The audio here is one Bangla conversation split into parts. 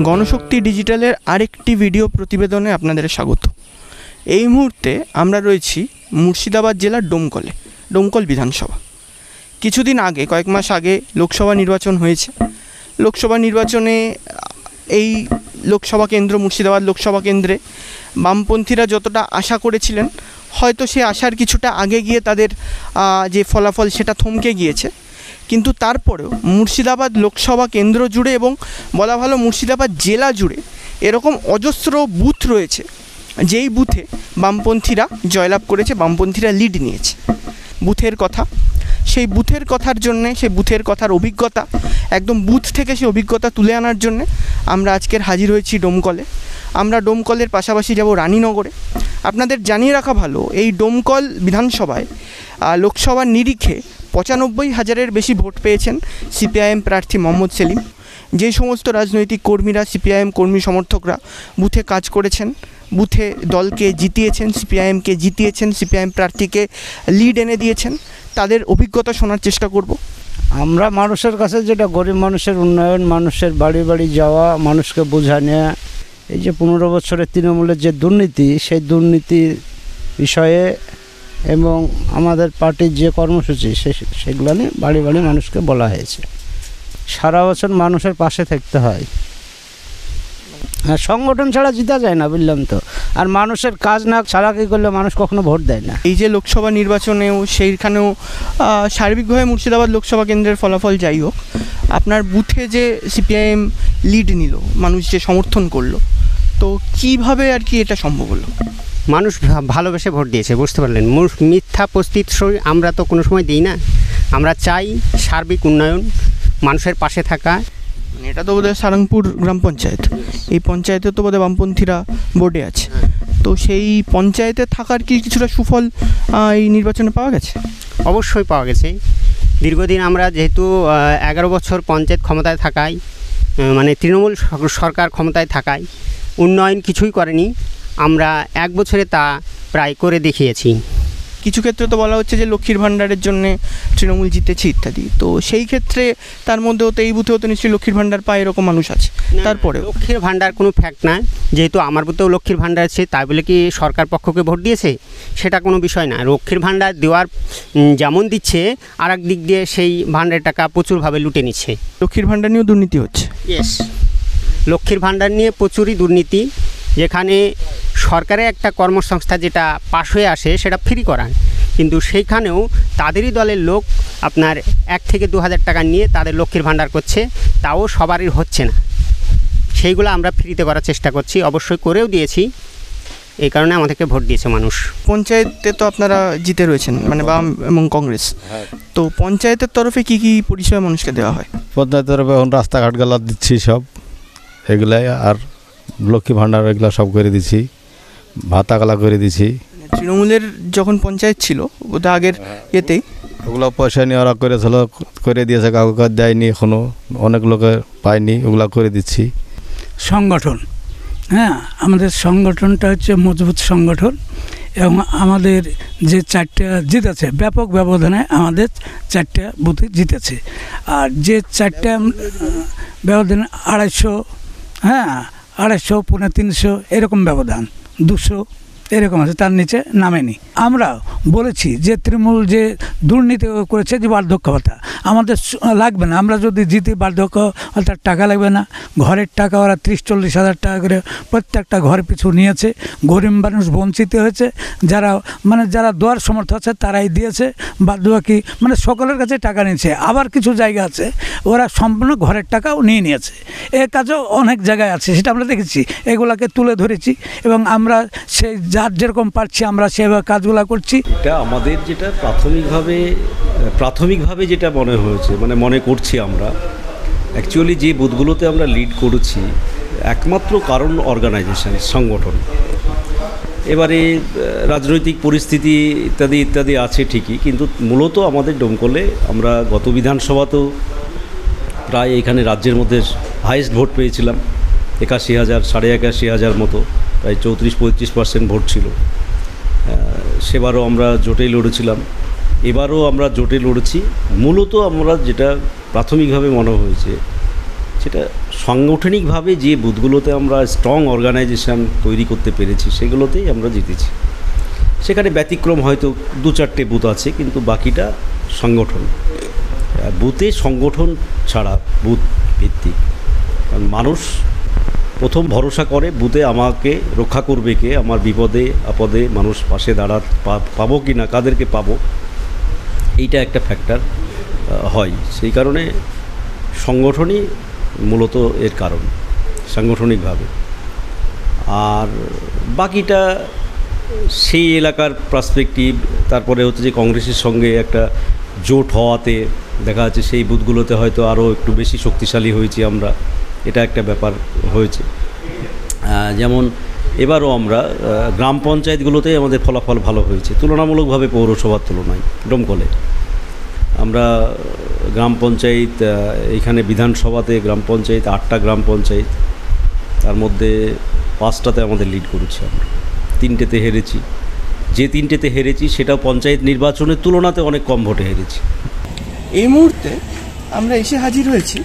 গণশক্তি ডিজিটালের আরেকটি ভিডিও প্রতিবেদনে আপনাদের স্বাগত। এই মুহূর্তে আমরা রয়েছি মুর্শিদাবাদ জেলার ডোমকল বিধানসভা। কিছুদিন আগে, কয়েক মাস আগে লোকসভা নির্বাচন হয়েছে। লোকসভা নির্বাচনে এই লোকসভা কেন্দ্র, মুর্শিদাবাদ লোকসভা কেন্দ্রে বামপন্থীরা যতটা আশা করেছিলেন, হয়তো সে আশার কিছুটা আগে গিয়ে তাদের যে ফলাফল সেটা থমকে গিয়েছে। কিন্তু তারপরেও মুর্শিদাবাদ লোকসভা কেন্দ্র জুড়ে এবং বলা ভালো মুর্শিদাবাদ জেলা জুড়ে এরকম অজস্র বুথ রয়েছে যেই বুথে বামপন্থীরা জয়লাভ করেছে, বামপন্থীরা লিড নিয়েছে। সেই বুথের কথার জন্যে, সেই বুথের কথার অভিজ্ঞতা, একদম বুথ থেকে সেই অভিজ্ঞতা তুলে আনার জন্যে আমরা আজকের হাজির হয়েছি ডোমকলে। আমরা ডোমকলের পাশাপাশি যাব রানীনগরে। আপনাদের জানিয়ে রাখা ভালো, এই ডোমকল বিধানসভায় লোকসভার নিরিখে ৯৫,০০০-এর বেশি ভোট পেয়েছেন সিপিআইএম প্রার্থী মোহাম্মদ সেলিম। যে সমস্ত রাজনৈতিক কর্মীরা, সিপিআইএম কর্মী সমর্থকরা বুথে কাজ করেছেন, বুথে দলকে জিতিয়েছেন, সিপিআইএমকে জিতিয়েছেন, সিপিআইএম প্রার্থীকে লিড এনে দিয়েছেন, তাদের অভিজ্ঞতা শোনার চেষ্টা করব। আমরা মানুষের কাছে যেটা গরিব মানুষের উন্নয়ন, মানুষের বাড়ি বাড়ি যাওয়া, মানুষকে বোঝা নেওয়া, এই যে 15 বছরের তৃণমূলের যে দুর্নীতি, সেই দুর্নীতির বিষয়ে এবং আমাদের পার্টির যে কর্মসূচি সেগুলো নিয়ে বাড়ি বাড়ি মানুষকে বলা হয়েছে। সারা বছর মানুষের পাশে থাকতে হয়, সংগঠন ছাড়া জিতা যায় না, বুঝলাম তো। আর মানুষের কাজ না ছাড়া কী করলে মানুষ কখনো ভোট দেয় না। এই যে লোকসভা নির্বাচনেও সেইখানেও সার্বিকভাবে মুর্শিদাবাদ লোকসভা কেন্দ্রের ফলাফল যাই হোক, আপনার বুথে যে সিপিআইএম লিড নিল, মানুষ যে সমর্থন করলো, তো কিভাবে আর কি এটা সম্ভব হলো? মানুষ ভালোবেসে ভোট দিয়েছে, বুঝতে পারলেন। মিথ্যা প্রস্তুতি আমরা তো কোনো সময় দিই না। আমরা চাই সার্বিক উন্নয়ন, মানুষের পাশে থাকা। এটা তো বোধহয় সারংপুর গ্রাম পঞ্চায়েত, এই পঞ্চায়েতে তো বোধহয় বামপন্থীরা বোর্ডে আছে। তো সেই পঞ্চায়েতে থাকার কি কিছুটা সুফল এই নির্বাচনে পাওয়া গেছে? অবশ্যই পাওয়া গেছে। দীর্ঘদিন আমরা যেহেতু 11 বছর পঞ্চায়েত ক্ষমতায় থাকায়, মানে তৃণমূল সরকার ক্ষমতায় থাকায় উন্নয়ন কিছুই করেনি, আমরা 1 বছরে তা প্রায় করে দেখিয়েছি। কিছু ক্ষেত্রে তো বলা হচ্ছে যে লক্ষ্মীর ভাণ্ডারের জন্য তৃণমূল জিতেছে ইত্যাদি। তো সেই ক্ষেত্রে তার মধ্যেও তো এই বুথেও তো নিশ্চয়ই লক্ষ্মীর ভাণ্ডার পায় এরকম মানুষ আছে। তারপরে লক্ষ্মীর ভাণ্ডার কোনো ফ্যাক্ট না। যেহেতু আমার বুথেও লক্ষ্মীর ভাণ্ডার আছে, তাই বলে কি সরকার পক্ষকে ভোট দিয়েছে সেটা কোনো বিষয় না। লক্ষ্মীর ভাণ্ডার দেওয়ার যেমন দিচ্ছে, আর এক দিক দিয়ে সেই ভাণ্ডারের টাকা প্রচুরভাবে লুটে নিচ্ছে। লক্ষ্মীর ভাণ্ডার নিয়েও দুর্নীতি হচ্ছে। ইয়েস, লক্ষ্মীর ভাণ্ডার নিয়ে প্রচুরই দুর্নীতি। যেখানে সরকারের একটা কর্মসংস্থা যেটা পাশ হয়ে আসে সেটা ফ্রি করায়, কিন্তু সেইখানেও তাদেরই দলের লোক আপনার 1 থেকে 2,000 টাকা নিয়ে তাদের লক্ষ্মীর ভাণ্ডার করছে, তাও সবারই হচ্ছে না। সেইগুলো আমরা ফ্রিতে করার চেষ্টা করছি, অবশ্যই করেও দিয়েছি। এই কারণে আমাদেরকে ভোট দিয়েছে মানুষ। পঞ্চায়েতে তো আপনারা জিতে রয়েছেন, মানে বাম এবং কংগ্রেস। তো পঞ্চায়েতের তরফে কি কি পরিষেবা মানুষকে দেওয়া হয়? পঞ্চায়েতের তরফে এখন রাস্তাঘাট গেলা দিচ্ছি সব, এগুলাই। আর লক্ষ্মী ভাণ্ডার এগুলো সব করে দিচ্ছি, ভাতা গলা করে দিচ্ছি। তৃণমূলের যখন পঞ্চায়েত ছিল ওটা আগের এতেই ওগুলো পয়সা নিয়ে ওরা করেছিল, করে দিয়েছে, কাউকে দেয়নি এখনও, অনেক লোকে পায়নি, ওগুলো করে দিচ্ছি। সংগঠন, হ্যাঁ, আমাদের সংগঠনটা হচ্ছে মজবুত সংগঠন এবং আমাদের যে 4টা জিতেছে ব্যাপক ব্যবধানে, আমাদের 4টা বুথে জিতেছে। আর যে 4টা ব্যবধানে 250, হ্যাঁ 250, 350 এরকম ব্যবধান, 200 এরকম আছে, তার নিচে নামেনি। আমরা বলেছি যে তৃণমূল যে দুর্নীতি করেছে, যে বার্ধক্য ভাতা আমাদের লাগবে না। আমরা যদি জিতি, বার্ধক্য ভাতার টাকা লাগবে না। ঘরের টাকা ওরা 30-40 হাজার টাকা করে প্রত্যেকটা ঘর পিছু নিয়েছে। গরিব মানুষ বঞ্চিত হয়েছে, যারা দেওয়ার সমর্থ আছে তারাই দিয়েছে, বাদ বাকি সকলের কাছে টাকা নিয়েছে। আবার কিছু জায়গা আছে ওরা সম্পূর্ণ ঘরের টাকাও নিয়ে নিয়েছে। এ কাজও অনেক জায়গায় আছে, সেটা আমরা দেখেছি, এগুলাকে তুলে ধরেছি এবং আমরা সেই যার যেরকম পারছি আমরা সেভাবে কাজগুলো করছি। এটা আমাদের যেটা প্রাথমিকভাবে যেটা মনে করছি আমরা, অ্যাকচুয়ালি যে বুথগুলোতে আমরা লিড করেছি, একমাত্র কারণ অর্গানাইজেশন, সংগঠন। এবারে রাজনৈতিক পরিস্থিতি ইত্যাদি আছে ঠিকই, কিন্তু মূলত আমাদের ডোমকলে আমরা গত বিধানসভাতেও প্রায় এখানে রাজ্যের মধ্যে হাইয়েস্ট ভোট পেয়েছিলাম, 81,000, 81,500 মতো, প্রায় 34-35% ভোট ছিল। সেবারও আমরা জোটেই লড়েছিলাম, এবারও আমরা জোটে লড়েছি। মূলত আমরা যেটা প্রাথমিকভাবে মনে হয়েছে সেটা সাংগঠনিকভাবে যে বুথগুলোতে আমরা স্ট্রং অর্গানাইজেশন তৈরি করতে পেরেছি সেগুলোতেই আমরা জিতেছি। সেখানে ব্যতিক্রম হয়তো 2-4টে বুথ আছে, কিন্তু বাকিটা সংগঠন। বুথে সংগঠন ছাড়া বুথ ভিত্তিক, কারণ মানুষ প্রথম ভরসা করে বুথে আমাকে রক্ষা করবে কে, আমার বিপদে আপদে মানুষ পাশে পাবো কি না, কাদেরকে পাবো, এইটা একটা ফ্যাক্টর হয়। সেই কারণে সংগঠনই মূলত এর কারণ, সাংগঠনিকভাবে। আর বাকিটা সেই এলাকার পার্সপেক্টিভ, তারপরে হচ্ছে যে কংগ্রেসের সঙ্গে একটা জোট হওয়াতে দেখা যাচ্ছে সেই বুথগুলোতে হয়তো আরও একটু বেশি শক্তিশালী হয়েছি আমরা, এটা একটা ব্যাপার হয়েছে। যেমন এবারও আমরা গ্রাম পঞ্চায়েতগুলোতেই আমাদের ফলাফল ভালো হয়েছে তুলনামূলকভাবে পৌরসভার তুলনায়। ডোমকলে আমরা গ্রাম পঞ্চায়েত, এখানে বিধানসভাতে গ্রাম পঞ্চায়েত 8টা গ্রাম পঞ্চায়েত, তার মধ্যে 5টাতে আমাদের লিড করেছি আমরা, 3টেতে হেরেছি। যে 3টেতে হেরেছি সেটাও পঞ্চায়েত নির্বাচনের তুলনাতে অনেক কম ভোটে হেরেছি। এই মুহূর্তে আমরা এসে হাজির হয়েছি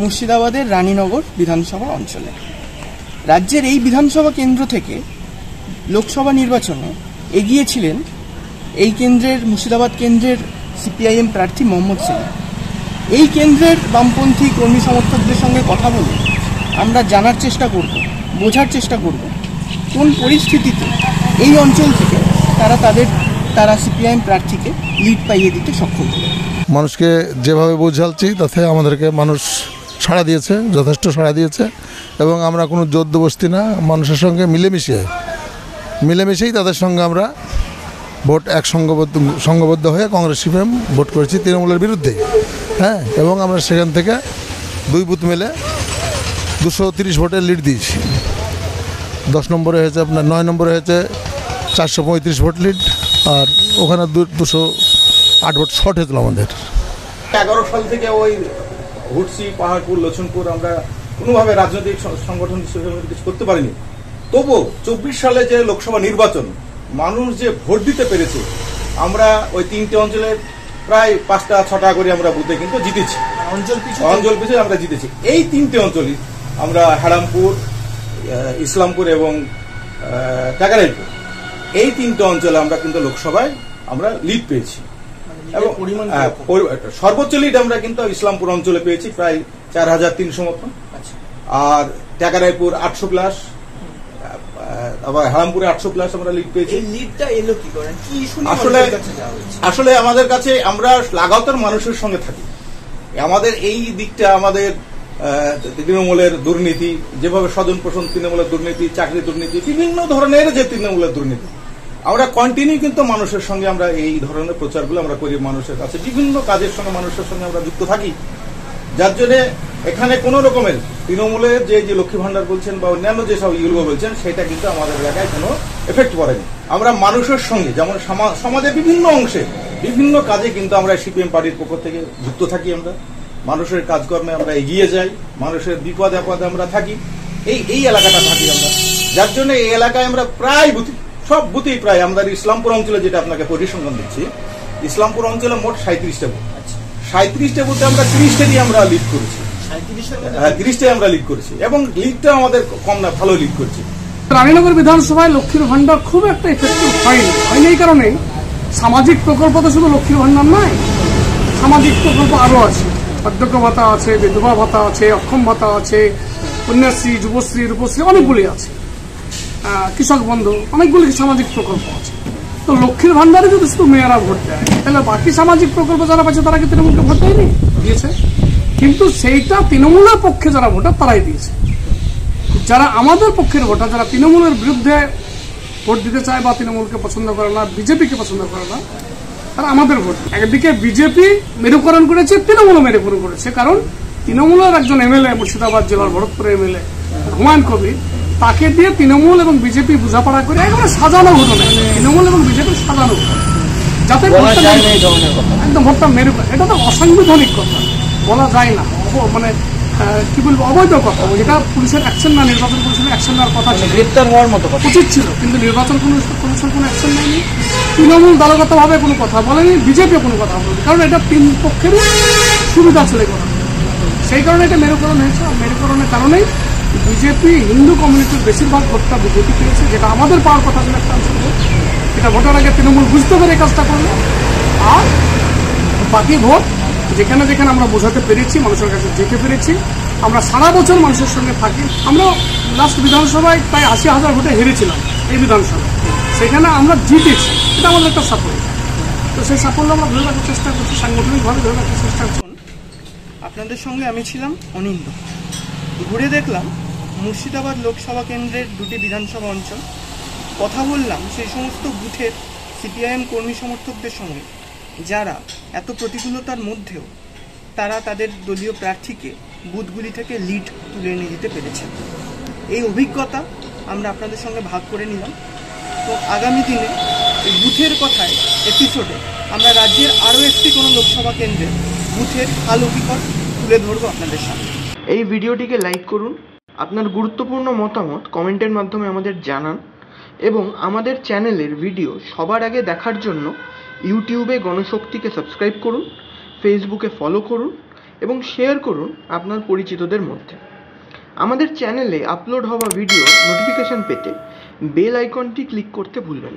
মুর্শিদাবাদের রানীনগর বিধানসভা অঞ্চলে। রাজ্যের এই বিধানসভা কেন্দ্র থেকে লোকসভা নির্বাচনে এগিয়েছিলেন এই কেন্দ্রের, মুর্শিদাবাদ কেন্দ্রের সিপিআইএম প্রার্থী মোহাম্মদ সেলিম। এই কেন্দ্রের বামপন্থী কর্মী সমর্থকদের সঙ্গে কথা বলে আমরা জানার চেষ্টা করব, বোঝার চেষ্টা করব কোন পরিস্থিতিতে এই অঞ্চল থেকে তারা সিপিআইএম প্রার্থীকে লিড পাইয়ে দিতে সক্ষম হবে। মানুষকে যেভাবে বোঝাচ্ছি তাতে আমাদেরকে মানুষ সাড়া দিয়েছে, যথেষ্ট সাড়া দিয়েছে, এবং আমরা কোনো জোরদবস্তি না, মানুষের সঙ্গে মিলেমিশেই তাদের সঙ্গে আমরা ভোট সংঘবদ্ধ হয়ে কংগ্রেস সিপিএম ভোট করেছি তৃণমূলের বিরুদ্ধে। হ্যাঁ, এবং আমরা সেখান থেকে 2 বুথ মিলে 230 ভোটের লিড দিয়েছি। 10 নম্বরে হয়েছে আপনার, 9 নম্বরে হয়েছে 435 ভোট লিড, আর ওখানে 208 ভোট শর্ট হয়েছিল আমাদের। 11 সাল থেকে ওই হুটসি, পাহাড়পুর, লছনপুর আমরা কোনোভাবে রাজনৈতিক সংগঠন হিসেবে কিছু করতে পারিনি। তবুও 24 সালে যে লোকসভা নির্বাচন মানুষ যে ভোট দিতে পেরেছে, আমরা ওই 3টে অঞ্চলে প্রায় 5টা-6টা করে আমরা বুথে কিন্তু জিতেছি, অঞ্চল পিছু আমরা জিতেছি। এই 3টে অঞ্চলই আমরা হারামপুর, ইসলামপুর এবং টাকারাইপুর, এই 3টে অঞ্চলে আমরা কিন্তু লোকসভায় আমরা লিড পেয়েছি। এবং সর্বোচ্চ লিড আমরা কিন্তু ইসলামপুর অঞ্চলে পেয়েছি প্রায় 4300 মতন, আর টাকারাইপুর 800+, আবার হারামপুরে 800+ আমরা লিড পেয়েছি। আসলে আমাদের কাছে আমরা লাগাতার মানুষের সঙ্গে থাকি। আমাদের এই দিকটা, আমাদের তৃণমূলের দুর্নীতি, যেভাবে স্বজন পোষণ তৃণমূলের দুর্নীতি, চাকরি দুর্নীতি, বিভিন্ন ধরনের যে তৃণমূলের দুর্নীতি, আমরা কন্টিনিউ কিন্তু মানুষের সঙ্গে আমরা এই ধরনের প্রচারগুলো আমরা করি। মানুষের কাছে বিভিন্ন কাজের সঙ্গে মানুষের সঙ্গে আমরা যুক্ত থাকি, যার জন্য এখানে কোনো রকমের তৃণমূলের যে লক্ষ্মী ভান্ডার বলছেন বা অন্যান্য যেসব ইউরো বলছেন, সেটা কিন্তু আমাদের এলাকায় কোনো এফেক্ট পড়েনি। আমরা মানুষের সঙ্গে, যেমন সমাজের বিভিন্ন অংশে বিভিন্ন কাজে কিন্তু আমরা সিপিএম পার্টির পক্ষ থেকে যুক্ত থাকি। আমরা মানুষের কাজকর্মে আমরা এগিয়ে যাই, মানুষের বিপদে আপদে আমরা থাকি, এই এলাকাটা থাকি আমরা, যার জন্য এই এলাকায় আমরা প্রায় সব বুথেই প্রায় আমাদের ইসলামপুর অঞ্চলে, যেটা আপনাকে পরিসংখ্যান দিচ্ছি, ইসলামপুর অঞ্চলে মোট 37টা বুথ, 37টা বুথে আমরা 30টাই আমরা লিড করেছি। 30টাই আমরা লিড করেছি, এবং লিডটা আমাদের কম না, ভালো লিড করছি। রানীনগর বিধানসভায় লক্ষ্মীর ভান্ডার খুব একটা এফেক্টিভ হয়নি। এই কারণে সামাজিক প্রকল্প তো শুধু লক্ষ্মীর ভান্ডার নয়, সামাজিক প্রকল্প আরও আছে। বার্ধক্য ভাতা আছে, বিধবা ভাতা আছে, অক্ষম ভাতা আছে, কন্যাশ্রী, যুবশ্রী, রূপশ্রী, অনেকগুলি আছে, কৃষক বন্ধু, অনেকগুলি সামাজিক প্রকল্প আছে। তো লক্ষ্মীর ভান্ডারে যদি শুধু মেয়েরা ভোট দেয়, তাহলে বাকি সামাজিক প্রকল্প যারা পাচ্ছে তারা কি তৃণমূলকে ভোট দেয়নি? দিয়েছে, কিন্তু সেইটা তৃণমূলের পক্ষে যারা ভোটার তারাই দিয়েছে। যারা আমাদের পক্ষের ভোটার, যারা তৃণমূলের বিরুদ্ধে ভোট দিতে চায় বা তৃণমূলকে পছন্দ করে না, বিজেপিকে পছন্দ করে না, তারা আমাদের ভোট। একদিকে বিজেপি মেরুকরণ করেছে, তৃণমূলও মেরুকরণ করেছে। কারণ তৃণমূলের একজন এমএলএ, মুর্শিদাবাদ জেলার ভরতপুরের এমএলএ হুমায়ুন কবির, তাকে দিয়ে তৃণমূল এবং বিজেপি বোঝাপড়া করে একেবারে সাজানো ঘটনা, তৃণমূল এবং বিজেপির সাজানো ঘটনা, যাতে একদম ভোটটা মেরুকরণ। এটা তো অসাংবিধানিক কথা, বলা যায় না, মানে কি বলবো, অবৈধ কথা। এটা পুলিশের অ্যাকশন না, নির্বাচন কমিশনের অ্যাকশন নেওয়ার কথা ছিল, গ্রেপ্তার হওয়ার মতো উচিত ছিল, কিন্তু নির্বাচন কমিশন কোনো অ্যাকশন নেয়নি। তৃণমূল দলগতভাবে কোনো কথা বলেনি, বিজেপিও কোনো কথা বলেনি, কারণ এটা 3 পক্ষেরই সুবিধা ছিল কথা। সেই কারণে এটা মেরুকরণ হয়েছে। আর মেরুকরণের কারণেই বিজেপি হিন্দু কমিউনিটির বেশিরভাগ ভোটটা বিজেপি পেয়েছে, যেটা আমাদের পাওয়ার কথা ছিল একটা অংশ ভোট। এটা ভোটার আগে তৃণমূল বুঝতে পেরে এই কাজটা করলো। আর বাকি ভোট যেখানে যেখানে আমরা বোঝাতে পেরেছি, মানুষের কাছে যেতে পেরেছি, আমরা সারা বছর মানুষের সঙ্গে থাকি। আমরা লাস্ট বিধানসভায় প্রায় 80,000 ভোটে হেরেছিলাম এই বিধানসভায়, সেখানে আমরা জিতেছি, এটা আমাদের একটা সাফল্য। তো সেই সাফল্য আমরা ধরে রাখার চেষ্টা করছি, সাংগঠনিকভাবে ধরে রাখার চেষ্টা করছি। আপনাদের সঙ্গে আমি ছিলাম অনিন্দ। ঘুরে দেখলাম মুর্শিদাবাদ লোকসভা কেন্দ্রের 2টি বিধানসভা অঞ্চল। কথা বললাম সেই সমস্ত বুথের সিপিআইএম কর্মী সমর্থকদের সঙ্গে যারা এত প্রতিকূলতার মধ্যেও তারা তাদের দলীয় প্রার্থীকে বুথগুলি থেকে লিড তুলে নিয়ে যেতে পেরেছেন। এই অভিজ্ঞতা আমরা আপনাদের সঙ্গে ভাগ করে নিলাম। তো আগামী দিনে এই বুথের কথায় এপিসোডে আমরা রাজ্যের আরও একটি কোনো লোকসভা কেন্দ্রে বুথের হাল হকিকত তুলে ধরবো আপনাদের সামনে। এই ভিডিওটিকে লাইক করুন, আপনার গুরুত্বপূর্ণ মতামত কমেন্টের মাধ্যমে আমাদের জানান এবং আমাদের চ্যানেলের ভিডিও সবার আগে দেখার জন্য ইউটিউবে গণশক্তিকে সাবস্ক্রাইব করুন, ফেসবুকে ফলো করুন এবং শেয়ার করুন আপনার পরিচিতদের মধ্যে। আমাদের চ্যানেলে আপলোড হওয়া ভিডিও নোটিফিকেশন পেতে বেল আইকনটি ক্লিক করতে ভুলবেন না।